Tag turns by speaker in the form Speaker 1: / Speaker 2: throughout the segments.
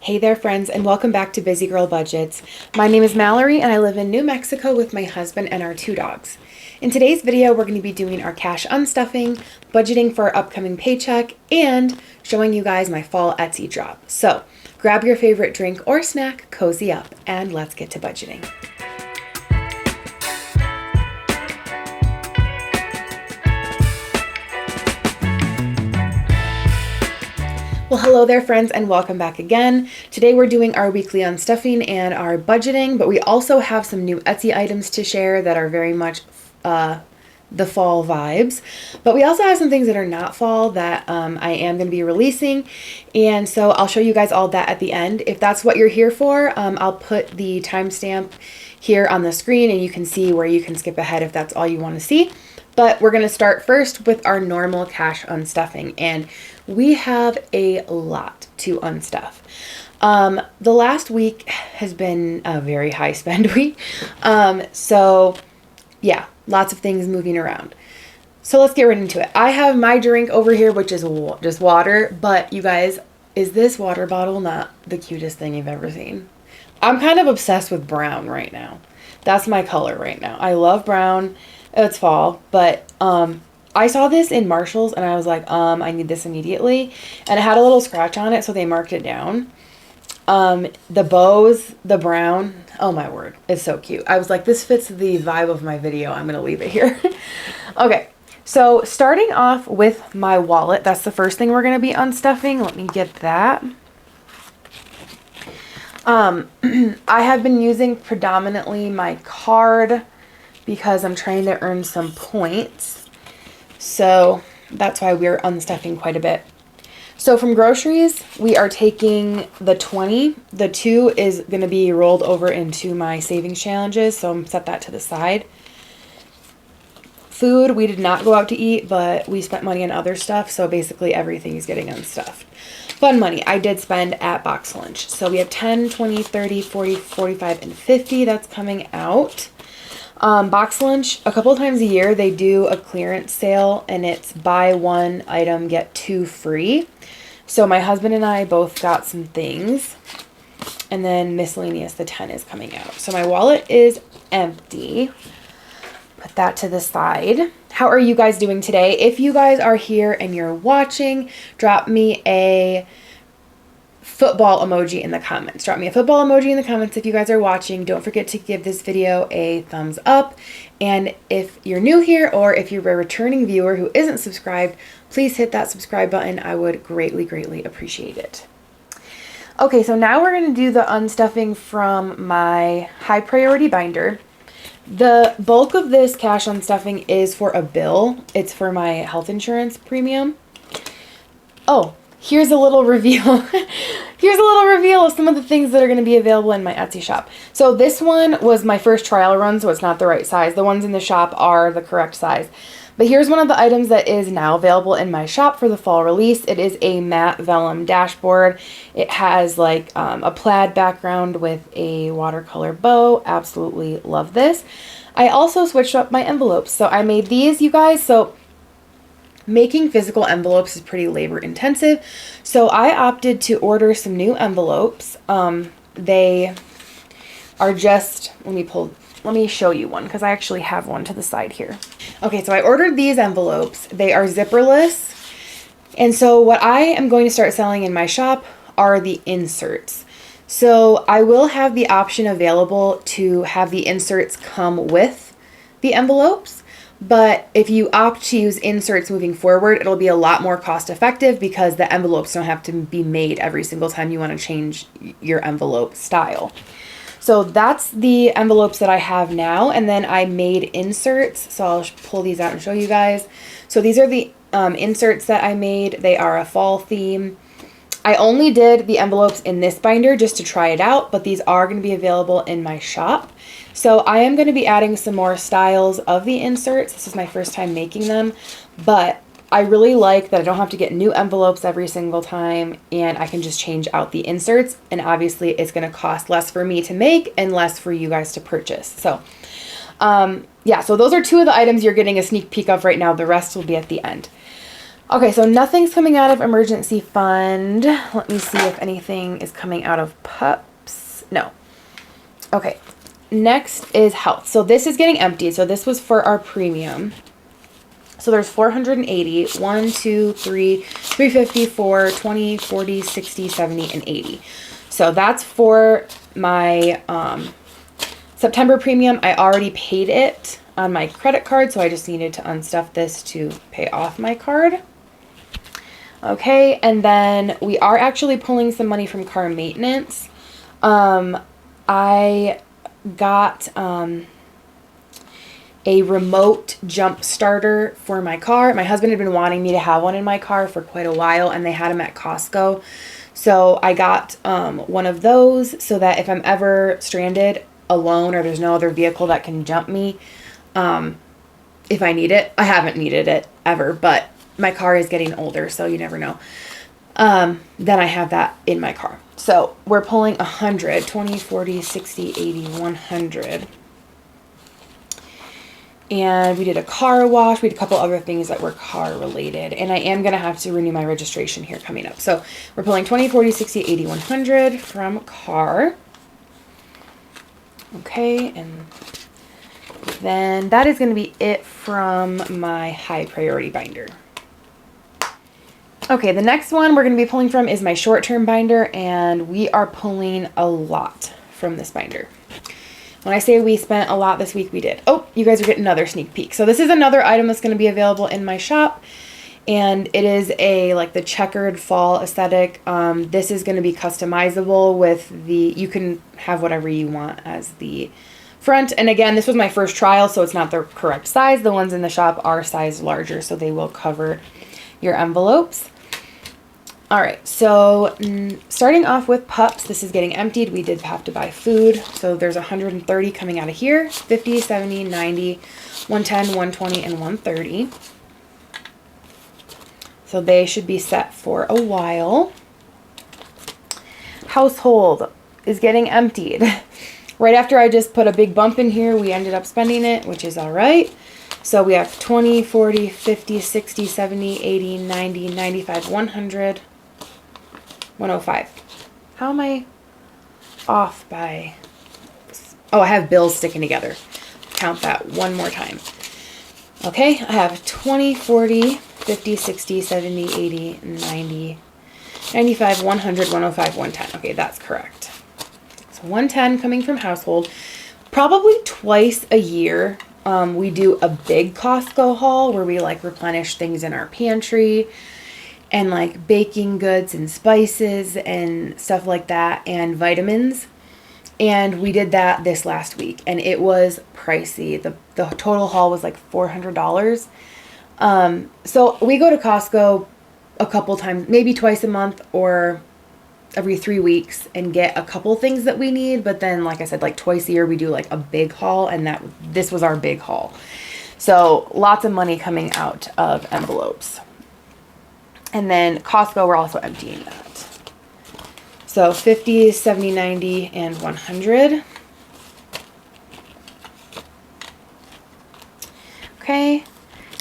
Speaker 1: Hey there friends, and welcome back to Busy Girl Budgets. My name is Mallory and I live in New Mexico with my husband and our 2 dogs. In today's video, we're going to be doing our cash unstuffing, budgeting for our upcoming paycheck, and showing you guys my fall Etsy drop. So grab your favorite drink or snack, cozy up, and let's get to budgeting. Well, hello there friends, and welcome back again. Today we're doing our weekly unstuffing and our budgeting, but we also have some new Etsy items to share that are very much the fall vibes. But we also have some things that are not fall that I am going to be releasing, and so I'll show you guys all that at the end. If that's what you're here for, I'll put the timestamp here on the screen and you can see where you can skip ahead if that's all you want to see. But we're going to start first with our normal cash unstuffing, and we have a lot to unstuff. The last week has been a very high spend week. So yeah, lots of things moving around. So let's get right into it. I have my drink over here, which is just water, but you guys, is this water bottle not the cutest thing you've ever seen? I'm kind of obsessed with brown right now. That's my color right now. I love brown. It's fall, but I saw this in Marshall's and I was like, I need this immediately. And it had a little scratch on it, so they marked it down. The bows, the brown, oh my word, it's so cute. I was like, this fits the vibe of my video. I'm going to leave it here. Okay, so starting off with my wallet, that's the first thing we're going to be unstuffing. Let me get that. I have been using predominantly my card because I'm trying to earn some points. So that's why we're unstuffing quite a bit. So from groceries, we are taking the 20. The 2 is going to be rolled over into my savings challenges, so I'm set that to the side. Food, we did not go out to eat, but we spent money on other stuff, so basically everything is getting unstuffed. Fun money, I did spend at Box Lunch. So we have 10, 20, 30, 40, 45, and 50 that's coming out. Box Lunch, a couple times a year, they do a clearance sale, and it's buy one item, get 2 free. So my husband and I both got some things, and then miscellaneous, the 10 is coming out. So my wallet is empty. Put that to the side. How are you guys doing today? If you guys are here and you're watching, drop me a football emoji in the comments. Drop me a football emoji in the comments if you guys are watching. Don't forget to give this video a thumbs up. And if you're new here or if you're a returning viewer who isn't subscribed, please hit that subscribe button. I would greatly, greatly appreciate it. Okay, so now we're going to do the unstuffing from my high priority binder. The bulk of this cash unstuffing is for a bill. It's for my health insurance premium. Oh, here's a little reveal. Here's a little reveal of some of the things that are going to be available in my Etsy shop. So this one was my first trial run, so it's not the right size. The ones in the shop are the correct size. But here's one of the items that is now available in my shop for the fall release. It is a matte vellum dashboard. It has like a plaid background with a watercolor bow. Absolutely love this. I also switched up my envelopes. So I made these, you guys. So making physical envelopes is pretty labor intensive. So I opted to order some new envelopes. They are just, let me show you one because I actually have one to the side here. Okay, so I ordered these envelopes. They are zipperless. And so what I am going to start selling in my shop are the inserts. So I will have the option available to have the inserts come with the envelopes. But if you opt to use inserts moving forward, it'll be a lot more cost effective because the envelopes don't have to be made every single time you want to change your envelope style. So that's the envelopes that I have now, and then I made inserts, so I'll pull these out and show you guys. So these are the inserts that I made. They are a fall theme. I only did the envelopes in this binder just to try it out, but these are going to be available in my shop. So I am going to be adding some more styles of the inserts. This is my first time making them, but I really like that I don't have to get new envelopes every single time, and I can just change out the inserts, and obviously it's going to cost less for me to make and less for you guys to purchase. So yeah, so those are 2 of the items you're getting a sneak peek of right now. The rest will be at the end. Okay, so nothing's coming out of emergency fund. Let me see if anything is coming out of pups. No. Okay. Next is health. So this is getting emptied. So this was for our premium. So there's 480. 1, 2, 3, 350, 4, 20, 40, 60, 70, and 80. So that's for my September premium. I already paid it on my credit card, so I just needed to unstuff this to pay off my card. Okay, and then we are actually pulling some money from car maintenance. I got a remote jump starter for my car. My husband had been wanting me to have one in my car for quite a while, and they had them at Costco. So I got one of those so that if I'm ever stranded alone or there's no other vehicle that can jump me, if I need it. I haven't needed it ever, but my car is getting older, so you never know. Then I have that in my car. So we're pulling 100, 20, 40, 60, 80, 100. And we did a car wash. We did a couple other things that were car related. And I am going to have to renew my registration here coming up. So we're pulling 20, 40, 60, 80, 100 from car. Okay, and then that is going to be it from my high priority binder. Okay, the next one we're going to be pulling from is my short-term binder, and we are pulling a lot from this binder. When I say we spent a lot this week, we did. Oh, you guys are getting another sneak peek. So this is another item that's going to be available in my shop, and it is like the checkered fall aesthetic. This is going to be customizable with you can have whatever you want as the front. And again, this was my first trial, so it's not the correct size. The ones in the shop are sized larger, so they will cover your envelopes. All right, so starting off with pups, this is getting emptied. We did have to buy food. So there's 130 coming out of here, 50, 70, 90, 110, 120, and 130. So they should be set for a while. Household is getting emptied. Right after I just put a big bump in here, we ended up spending it, which is all right. So we have 20, 40, 50, 60, 70, 80, 90, 95, 100. 105. How am I off by? Oh, I have bills sticking together. Count that one more time. Okay, I have 20, 40, 50, 60, 70, 80, 90, 95, 100, 105, 110. Okay, that's correct. So 110 coming from household. Probably twice a year, we do a big Costco haul where we like replenish things in our pantry and like baking goods and spices and stuff like that and vitamins. And we did that this last week and it was pricey. The total haul was like $400. So we go to Costco a couple times, maybe twice a month or every 3 weeks and get a couple things that we need. But then, like I said, like twice a year, we do like a big haul and this was our big haul. So lots of money coming out of envelopes. And then Costco, we're also emptying that. So 50, 70, 90, and 100. Okay.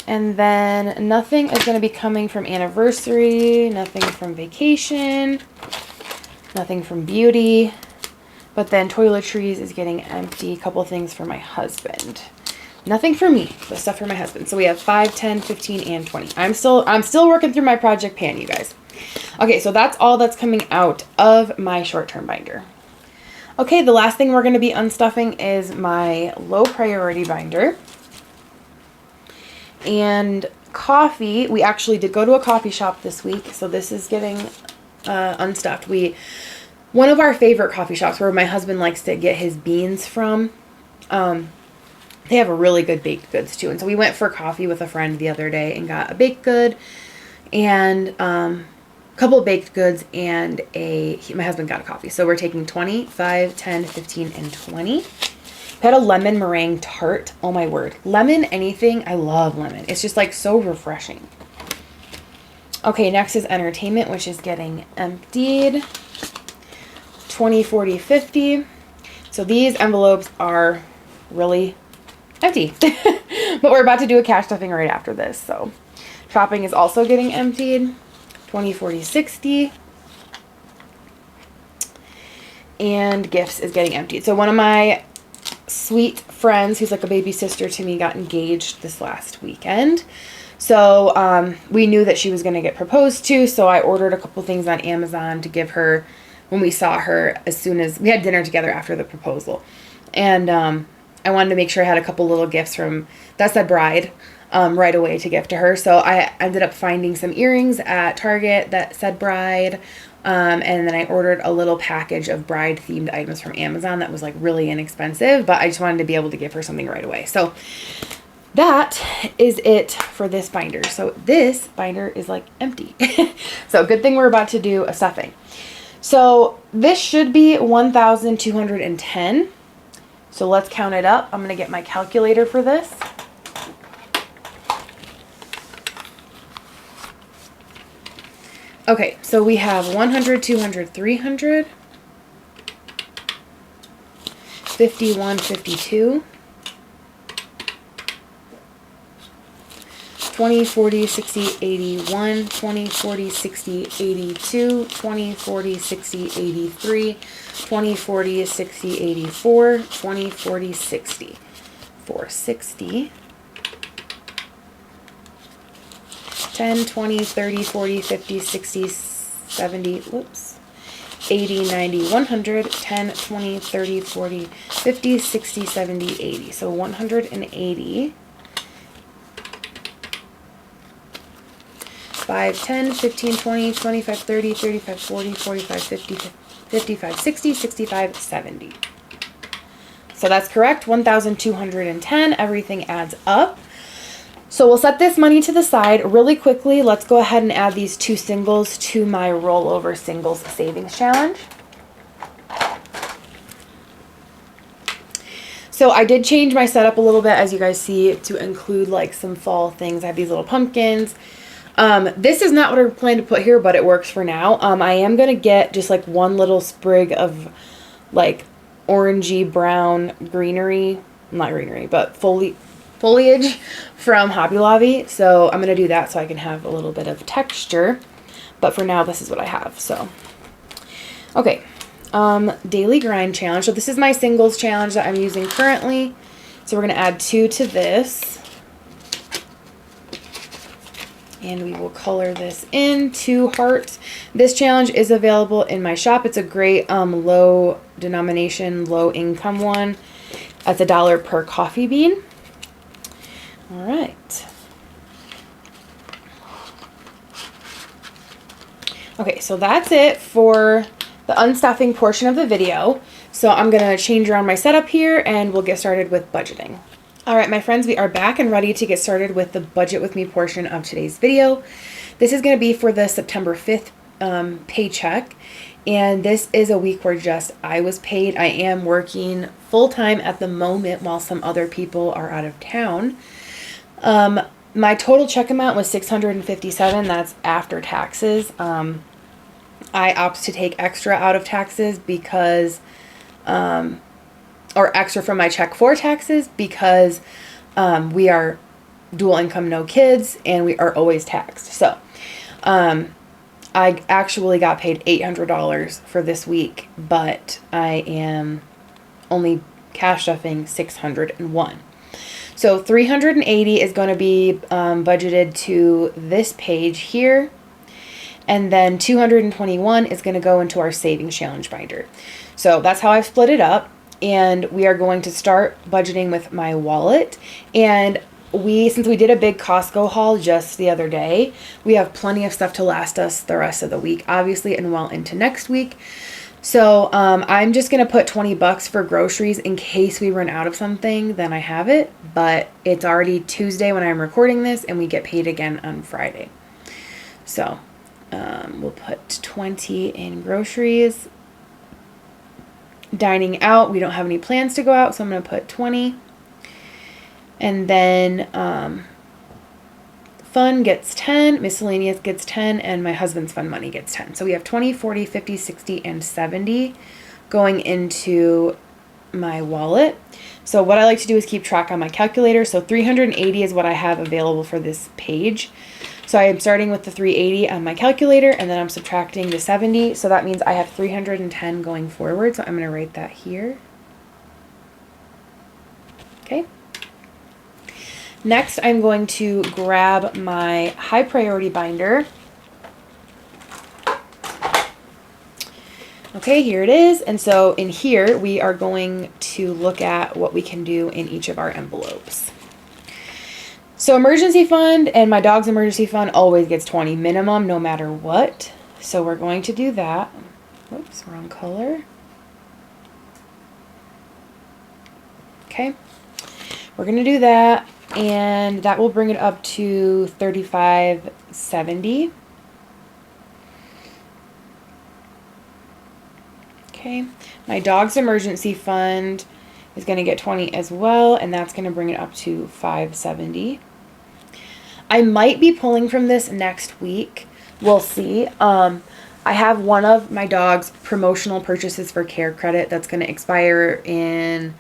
Speaker 1: And then nothing is going to be coming from anniversary, nothing from vacation, nothing from beauty. But then toiletries is getting empty. A couple things for my husband. Nothing for me, but stuff for my husband. So we have 5, 10, 15, and 20. I'm still working through my project pan, you guys. Okay, so that's all that's coming out of my short-term binder. Okay, the last thing we're going to be unstuffing is my low priority binder. And coffee, we actually did go to a coffee shop this week, so this is getting unstuffed. One of our favorite coffee shops where my husband likes to get his beans from, they have a really good baked goods too. And so we went for coffee with a friend the other day and got a baked good and a couple of baked goods and my husband got a coffee. So we're taking 20, 5, 10, 15, and 20. We had a lemon meringue tart. Oh my word. Lemon anything. I love lemon. It's just like so refreshing. Okay, next is entertainment, which is getting emptied. 20, 40, 50. So these envelopes are really empty. But we're about to do a cash stuffing right after this. So Shopping is also getting emptied. 20, 40, 60. And gifts is getting emptied. So one of my sweet friends, who's like a baby sister to me, got engaged this last weekend. So we knew that she was going to get proposed to, so I ordered a couple things on Amazon to give her when we saw her, as soon as we had dinner together after the proposal. And I wanted to make sure I had a couple little gifts from that said bride right away to gift to her. So I ended up finding some earrings at Target that said bride. And then I ordered a little package of bride themed items from Amazon that was like really inexpensive, but I just wanted to be able to give her something right away. So that is it for this binder. So this binder is like empty. So good thing we're about to do a stuffing. So this should be 1,210. So let's count it up. I'm going to get my calculator for this. Okay, so we have 100, 200, 300, 51, 52, 20, 40, 60, 81, 20, 40, 60, 82, 20, 40, 60, 83, 20, 40, 60, 84, 20, 40, 60, 460, 10, 20, 30, 40, 50, 60, 70, whoops, 80, 90, 100, 10, 20, 30, 40, 50, 60, 70, 80. So 180. 5, 10, 15, 20, 25, 30, 35, 40, 45, 50, 55, 60, 65, 70. So that's correct, 1,210. Everything adds up. So we'll set this money to the side really quickly. Let's go ahead and add these two singles to my rollover singles savings challenge. So I did change my setup a little bit, as you guys see, to include like some fall things. I have these little pumpkins. This is not what I plan to put here, but it works for now. I am going to get just like one little sprig of like orangey brown greenery, not greenery, but foliage from Hobby Lobby. So I'm going to do that so I can have a little bit of texture. But for now, this is what I have. So, okay. Daily grind challenge. So this is my singles challenge that I'm using currently. So we're going to add 2 to this. And we will color this in 2 hearts. This challenge is available in my shop. It's a great low denomination, low income one. That's $1 per coffee bean. All right. Okay, so that's it for the unstuffing portion of the video. So I'm going to change around my setup here and we'll get started with budgeting. All right, my friends, we are back and ready to get started with the budget with me portion of today's video. This is going to be for the September 5th paycheck. And this is a week where just I was paid. I am working full-time at the moment while some other people are out of town. My total check amount was $657. That's after taxes. I opt to take extra out of taxes because, or extra from my check for taxes because we are dual income, no kids, and we are always taxed. So I actually got paid $800 for this week, but I am only cash stuffing 601. So 380 is going to be budgeted to this page here. And then 221 is going to go into our savings challenge binder. So that's how I've split it up. And we are going to start budgeting with my wallet. And since we did a big Costco haul just the other day, we have plenty of stuff to last us the rest of the week, obviously, and well into next week. So I'm just going to put $20 for groceries in case we run out of something, then I have it. But it's already Tuesday when I'm recording this and we get paid again on Friday. So we'll put 20 in groceries. Dining out, we don't have any plans to go out, so I'm going to put 20. And then fun gets 10, miscellaneous gets 10, and my husband's fun money gets 10. So we have 20, 40, 50, 60, and 70 going into my wallet. So what I like to do is keep track on my calculator. So 380 is what I have available for this page. So I am starting with the 380 on my calculator, and then I'm subtracting the 70. So that means I have 310 going forward. So I'm going to write that here. Okay. Next, I'm going to grab my high priority binder. Okay, here it is. And so in here, we are going to look at what we can do in each of our envelopes. So emergency fund and my dog's emergency fund always gets 20 minimum no matter what. So we're going to do that. Whoops, wrong color. Okay, we're going to do that, and that will bring it up to $35.70. Okay, my dog's emergency fund is going to get 20 as well, and that's going to bring it up to $5.70. I might be pulling from this next week. We'll see. I have one of my dog's promotional purchases for care credit that's going to expire in,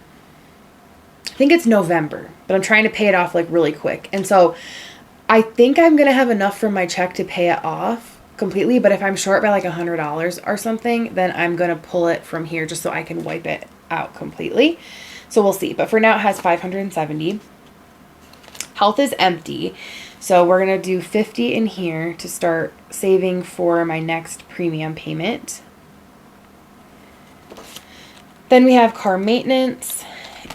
Speaker 1: I think it's November, but I'm trying to pay it off like really quick. And so I think I'm going to have enough from my check to pay it off completely. But if I'm short by like $100 or something, then I'm going to pull it from here just so I can wipe it out completely. So we'll see. But for now, it has 570. Health is empty. So we're going to do 50 in here to start saving for my next premium payment. Then we have car maintenance,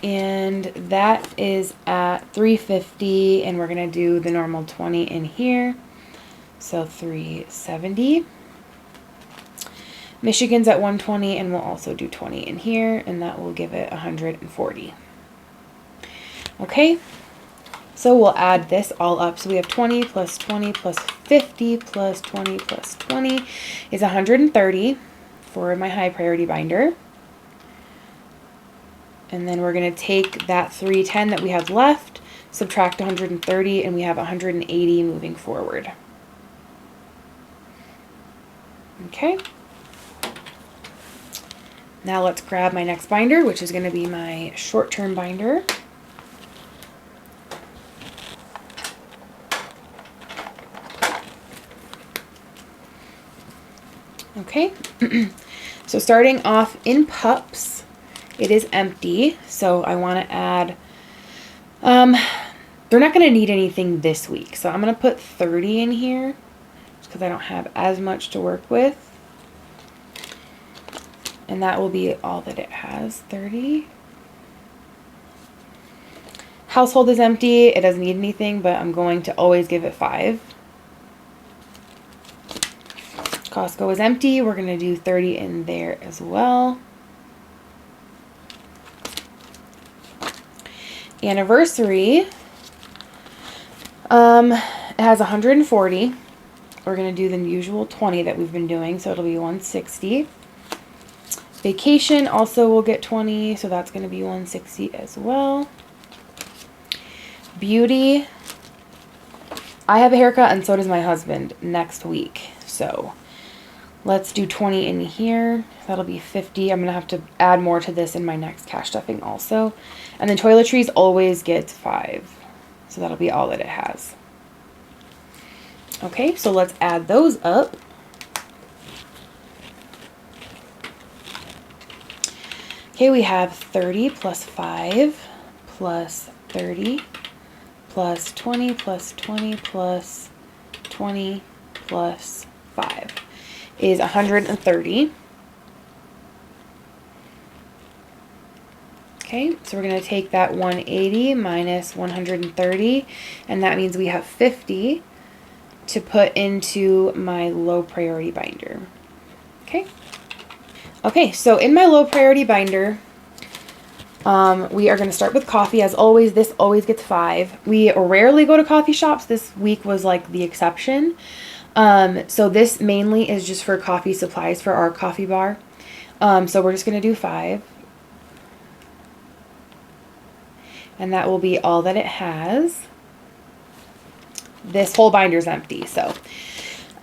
Speaker 1: and that is at 350, and we're going to do the normal 20 in here. So 370. Michigan's at 120, and we'll also do 20 in here, and that will give it 140. Okay. So we'll add this all up. So we have 20 plus 20 plus 50 plus 20 plus 20 is 130 for my high priority binder. And then we're going to take that 310 that we have left, subtract 130, and we have 180 moving forward. Okay. Now let's grab my next binder, which is going to be my short-term binder. Okay, so starting off in pups, it is empty, so I want to add, they're not going to need anything this week, so I'm going to put 30 in here, just because I don't have as much to work with, and that will be all that it has, 30. Household is empty, it doesn't need anything, but I'm going to always give it 5. Costco is empty. We're going to do 30 in there as well. Anniversary. It has 140. We're going to do the usual 20 that we've been doing, so it'll be 160. Vacation also will get 20, so that's going to be 160 as well. Beauty. I have a haircut, and so does my husband next week, so let's do 20 in here. That'll be 50. I'm going to have to add more to this in my next cash stuffing also. And then toiletries always gets 5. So that'll be all that it has. Okay, so let's add those up. Okay, we have 30 plus 5 plus 30 plus 20 plus 20 plus 20 plus 5. Is 130. Okay, so we're going to take that 180 minus 130, and that means we have 50 to put into my low priority binder. Okay. Okay, so in my low priority binder, we are going to start with coffee. As always, this always gets 5. We rarely go to coffee shops. This week was like the exception. So this mainly is just for coffee supplies for our coffee bar. So we're just going to do 5. And that will be all that it has. This whole binder is empty. So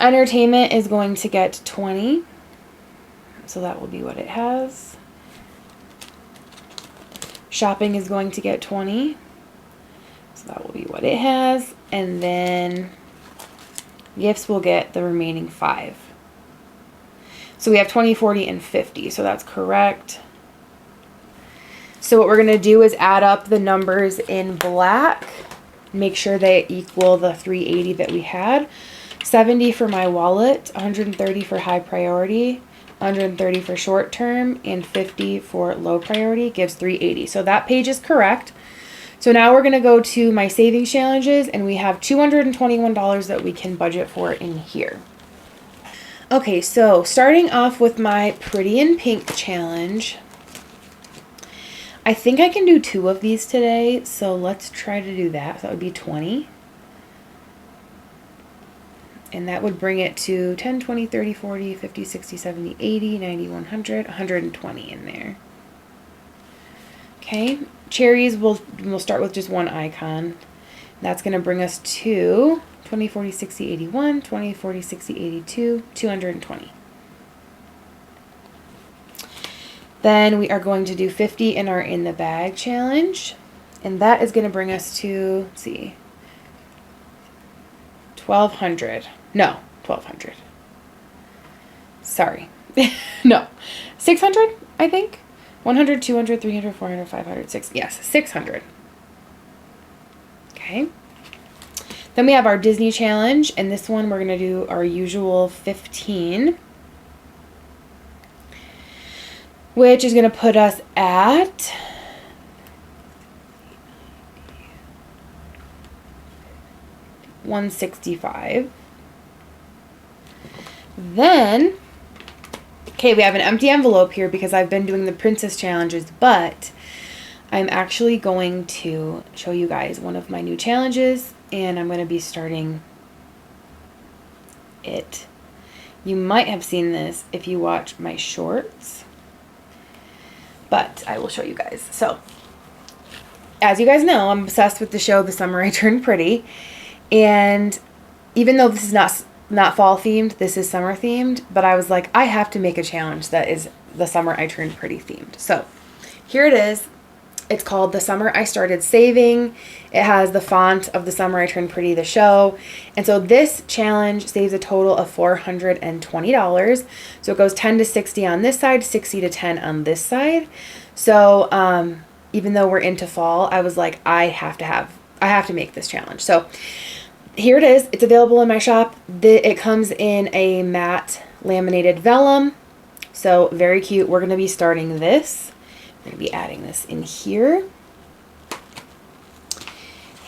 Speaker 1: entertainment is going to get 20. So that will be what it has. Shopping is going to get 20. So that will be what it has. And then Gifts will get the remaining 5. So we have 20, 40, and 50. So that's correct. So what we're going to do is add up the numbers in black. Make sure they equal the 380 that we had. 70 for my wallet, 130 for high priority, 130 for short term, and 50 for low priority gives 380. So that page is correct. So now we're going to go to my savings challenges, and we have $221 that we can budget for in here. Okay, so starting off with my Pretty in Pink challenge. I think I can do 2 of these today, so let's try to do that. So that would be 20. And that would bring it to 10, 20, 30, 40, 50, 60, 70, 80, 90, 100, 120 in there. Okay, cherries, we'll start with just one icon. That's going to bring us to 20, 40, 60, 81, 20, 40, 60, 82, 220. Then we are going to do 50 in our In the Bag challenge. And that is going to bring us to, let's see, 1,200. No, 1,200. Sorry. No, 600, I think. 100, 200, 300, 400, 500, 600. Yes, 600. Okay. Then we have our Disney challenge, and this one we're going to do our usual 15, which is going to put us at $165. Then, okay, we have an empty envelope here because I've been doing the princess challenges, but I'm actually going to show you guys one of my new challenges, and I'm going to be starting it. You might have seen this if you watch my shorts, but I will show you guys. So, as you guys know, I'm obsessed with the show The Summer I Turned Pretty, and even though this is not fall themed, this is summer themed, but I was like, I have to make a challenge that is The Summer I Turned Pretty themed. So here it is. It's called The Summer I Started Saving. It has the font of The Summer I Turned Pretty, the show. And so this challenge saves a total of $420. So it goes 10 to 60 on this side, 60 to 10 on this side. So even though we're into fall, I was like, I have to make this challenge. So here it is. It's available in my shop. It comes in a matte laminated vellum. So very cute. We're going to be starting this. We're going to be adding this in here.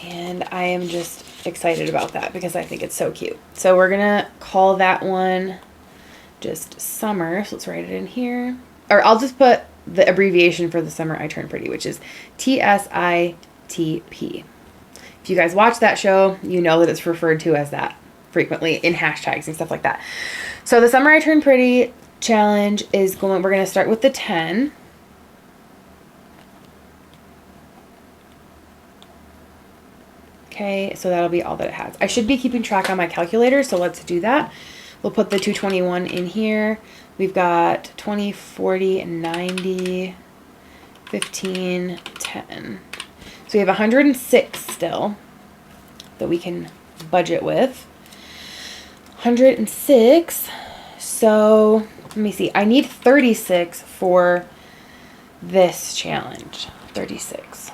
Speaker 1: And I am just excited about that because I think it's so cute. So we're going to call that one just summer. So let's write it in here. Or I'll just put the abbreviation for The Summer I Turned Pretty, which is TSITP. If you guys watch that show, you know that it's referred to as that frequently in hashtags and stuff like that. So The Summer I Turned Pretty challenge is we're going to start with the 10. Okay, so that'll be all that it has. I should be keeping track on my calculator, so let's do that. We'll put the 221 in here. We've got 20, 40, 90, 15, 10. So we have 106 still that we can budget with. 106. So let me see. I need 36 for this challenge. 36.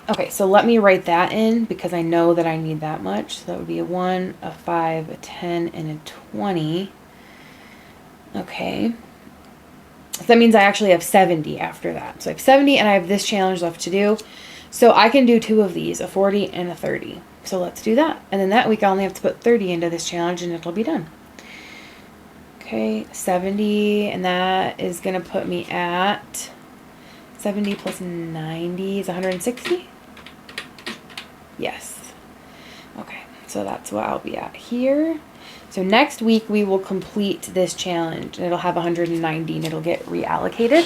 Speaker 1: Okay, so let me write that in because I know that I need that much. So that would be a 1, a 5, a 10, and a 20. Okay. So that means I actually have 70 after that. So I have 70 and I have this challenge left to do. So I can do 2 of these, a 40 and a 30. So let's do that. And then that week I only have to put 30 into this challenge and it'll be done. Okay, 70, and that is going to put me at 70 plus 90 is 160? Yes. Okay, so that's what I'll be at here. So next week we will complete this challenge and it'll have 190 and it'll get reallocated.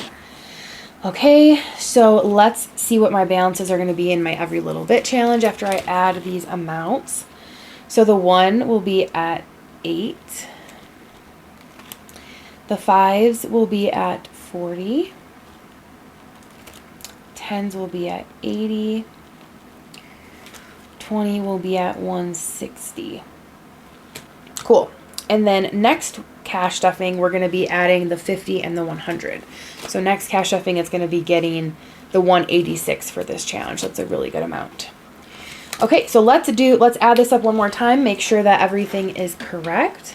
Speaker 1: Okay, so let's see what my balances are going to be in my every little bit challenge after I add these amounts. So the 1 will be at 8. The 5s will be at 40. 10s will be at 80. 20 will be at 160. Cool. And then next cash stuffing, we're going to be adding the 50 and the 100. So next cash stuffing is going to be getting the 186 for this challenge. That's a really good amount. Okay, so let's add this up one more time. Make sure that everything is correct.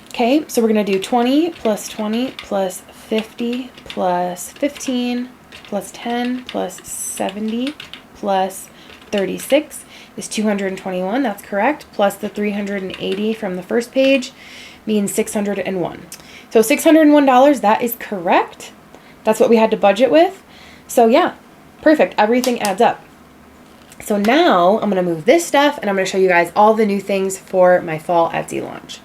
Speaker 1: Okay, so we're going to do 20 plus 20 plus 50 plus 15 plus 10 plus 70 plus 36 is 221. That's correct. Plus the 380 from the first page means 601. So $601, that is correct. That's what we had to budget with. So yeah, perfect. Everything adds up. So now I'm going to move this stuff and I'm going to show you guys all the new things for my fall Etsy launch.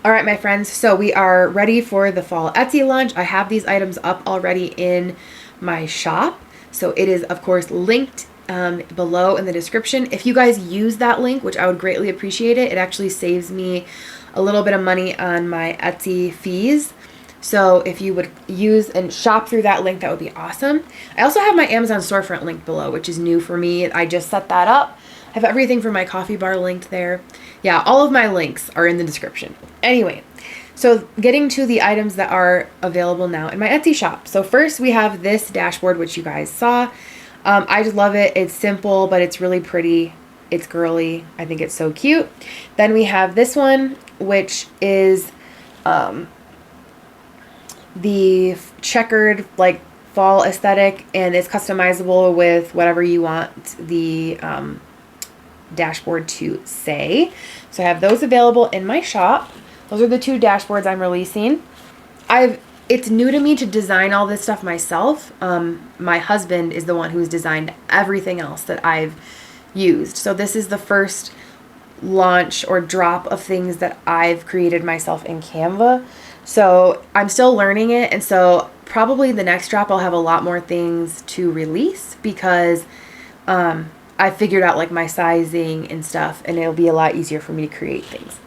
Speaker 1: All right, my friends, so we are ready for the fall Etsy launch. I have these items up already in my shop. So it is, of course, linked below in the description. If you guys use that link, which I would greatly appreciate it, it actually saves me a little bit of money on my Etsy fees. So if you would use and shop through that link, that would be awesome. I also have my Amazon storefront link below, which is new for me. I just set that up. I have everything for my coffee bar linked there. Yeah, all of my links are in the description. Anyway, so getting to the items that are available now in my Etsy shop. So first we have this dashboard, which you guys saw. I just love it. It's simple, but it's really pretty. It's girly. I think it's so cute. Then we have this one, which is the checkered like fall aesthetic, and it's customizable with whatever you want the dashboard to say. So I have those available in my shop. Those are the two dashboards I'm releasing. It's new to me to design all this stuff myself. My husband is the one who's designed everything else that I've used. So this is the first launch or drop of things that I've created myself in Canva. So I'm still learning it. And so probably the next drop I'll have a lot more things to release because I figured out like my sizing and stuff, and it'll be a lot easier for me to create things.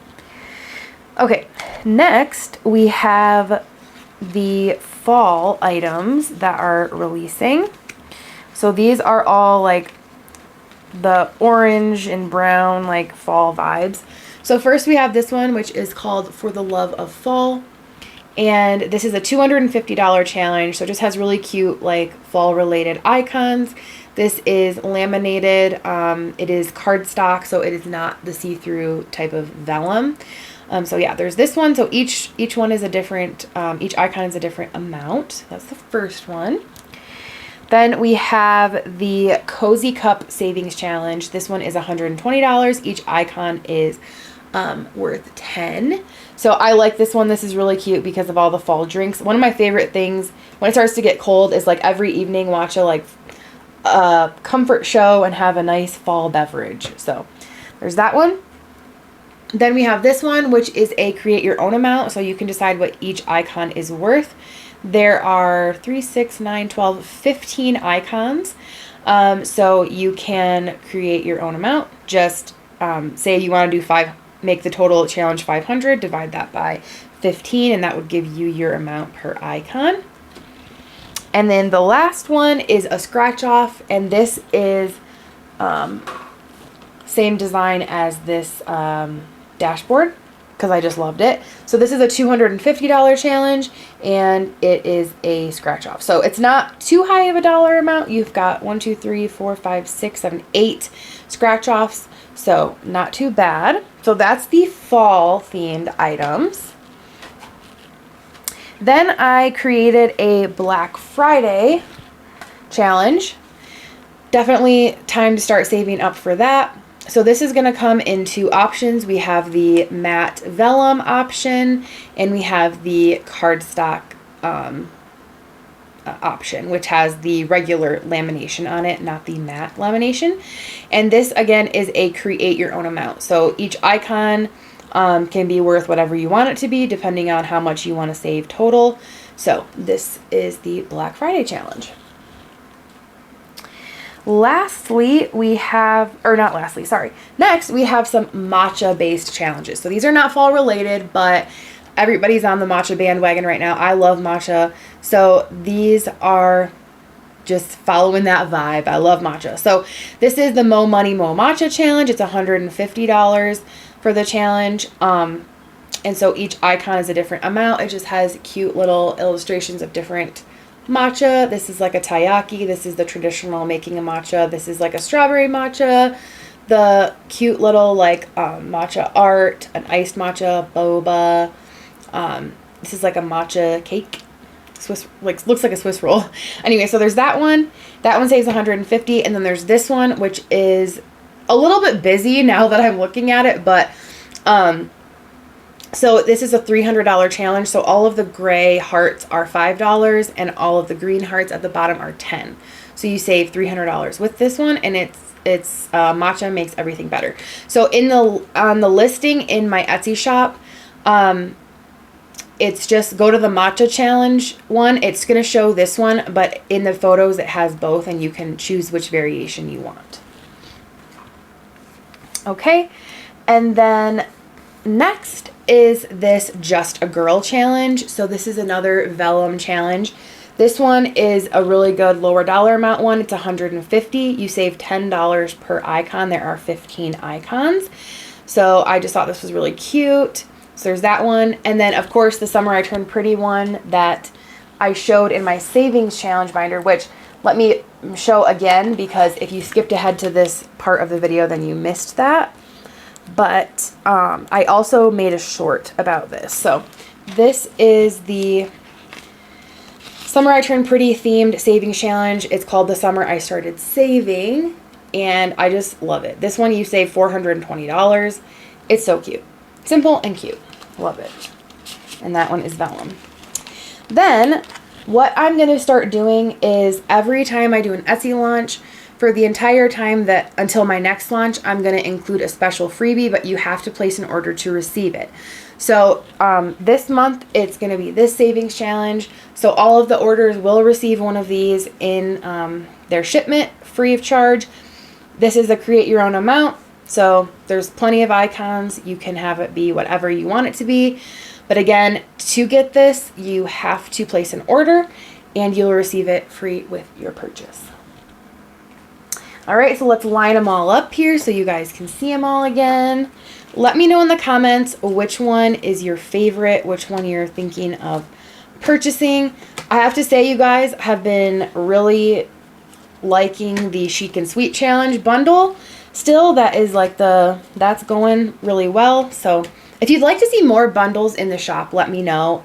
Speaker 1: Okay, next we have the fall items that are releasing. So these are all like the orange and brown like fall vibes. So first we have this one, which is called For the Love of Fall. And this is a $250 challenge. So it just has really cute like fall related icons. This is laminated. It is cardstock, so it is not the see-through type of vellum. So yeah, there's this one. So each one is a different, each icon is a different amount. That's the first one. Then we have the Cozy Cup Savings Challenge. This one is $120. Each icon is worth 10. So I like this one. This is really cute because of all the fall drinks. One of my favorite things when it starts to get cold is like every evening watch a comfort show and have a nice fall beverage. So there's that one. Then we have this one, which is a create your own amount. So you can decide what each icon is worth. There are 3, 6, 9, 12, 15 icons. So you can create your own amount. Just say you want to do 5, make the total challenge 500, divide that by 15, and that would give you your amount per icon. And then the last one is a scratch off, and this is same design as this dashboard because I just loved it. So this is a $250 challenge, and it is a scratch off. So it's not too high of a dollar amount. You've got 1, 2, 3, 4, 5, 6, 7, 8 scratch offs. So not too bad. So that's the fall themed items. Then I created a Black Friday challenge. Definitely time to start saving up for that. So this is going to come in 2 options. We have the matte vellum option, and we have the cardstock option, which has the regular lamination on it, not the matte lamination. And this again is a create your own amount. So each icon can be worth whatever you want it to be, depending on how much you want to save total. So this is the Black Friday challenge. Lastly, we have, or not lastly, sorry. Next, we have some matcha based challenges. So these are not fall related, but everybody's on the matcha bandwagon right now. I love matcha. So these are just following that vibe. I love matcha. So this is the Mo Money Mo Matcha challenge. It's $150 for the challenge. And so each icon is a different amount. It just has cute little illustrations of different matcha. This is like a taiyaki. This is the traditional making a matcha. This is like a strawberry matcha. The cute little like matcha art, an iced matcha, boba. This is like a matcha cake. Swiss, like, looks like a Swiss roll. Anyway, so there's that one. That one saves $150, and then there's this one, which is a little bit busy now that I'm looking at it, but so this is a $300 challenge. So all of the gray hearts are $5, and all of the green hearts at the bottom are $10. So you save $300 with this one, and it's matcha makes everything better. So on the listing in my Etsy shop, it's just go to the matcha challenge one. It's going to show this one, but in the photos it has both, and you can choose which variation you want. Okay, and then next is this Just a Girl challenge. So this is another vellum challenge. This one is a really good lower dollar amount one. It's $150. You save $10 per icon. There are 15 icons. So I just thought this was really cute. So there's that one. And then, of course, the Summer I Turned Pretty one that I showed in my savings challenge binder, which let me show again, because if you skipped ahead to this part of the video, then you missed that. But I also made a short about this. So this is the Summer I Turned Pretty themed savings challenge. It's called the Summer I Started Saving, and I just love it. This one you save $420. It's so cute. Simple and cute. Love it. And that one is vellum. Then what I'm going to start doing is every time I do an Etsy launch, for the entire time that until my next launch, I'm going to include a special freebie, but you have to place an order to receive it. So this month, it's going to be this savings challenge. So all of the orders will receive one of these in their shipment, free of charge. This is a create your own amount. So there's plenty of icons. You can have it be whatever you want it to be. But again, to get this, you have to place an order, and you'll receive it free with your purchase. All right, so let's line them all up here so you guys can see them all again. Let me know in the comments which one is your favorite, which one you're thinking of purchasing. I have to say, you guys have been really liking the Chic and Sweet Challenge bundle. Still, that is like that's going really well. So if you'd like to see more bundles in the shop, let me know.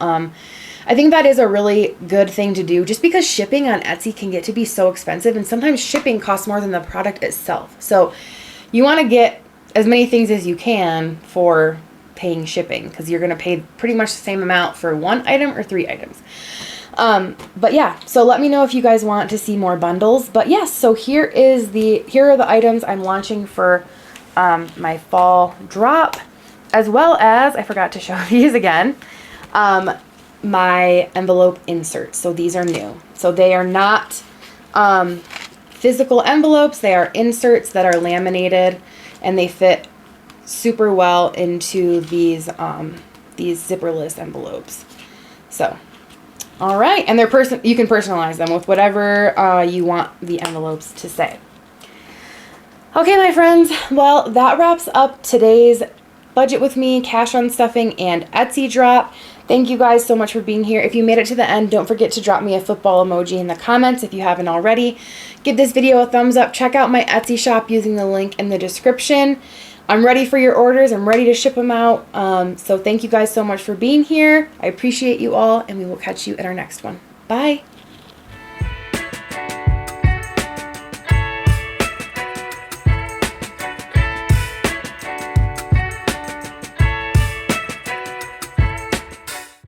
Speaker 1: I think that is a really good thing to do, just because shipping on Etsy can get to be so expensive, and sometimes shipping costs more than the product itself. So you want to get as many things as you can for paying shipping, because you're going to pay pretty much the same amount for one item or 3 items. But yeah, so let me know if you guys want to see more bundles. But yes, so here are the items I'm launching for my fall drop, as well as, I forgot to show these again, my envelope inserts. So these are new. So they are not physical envelopes. They are inserts that are laminated, and they fit super well into these zipperless envelopes. So, all right, and you can personalize them with whatever you want the envelopes to say. Okay, my friends, well, that wraps up today's Budget With Me, Cash Unstuffing, and Etsy drop. Thank you guys so much for being here. If you made it to the end, don't forget to drop me a football emoji in the comments if you haven't already. Give this video a thumbs up. Check out my Etsy shop using the link in the description. I'm ready for your orders. I'm ready to ship them out. So thank you guys so much for being here. I appreciate you all, and we will catch you in our next one. Bye.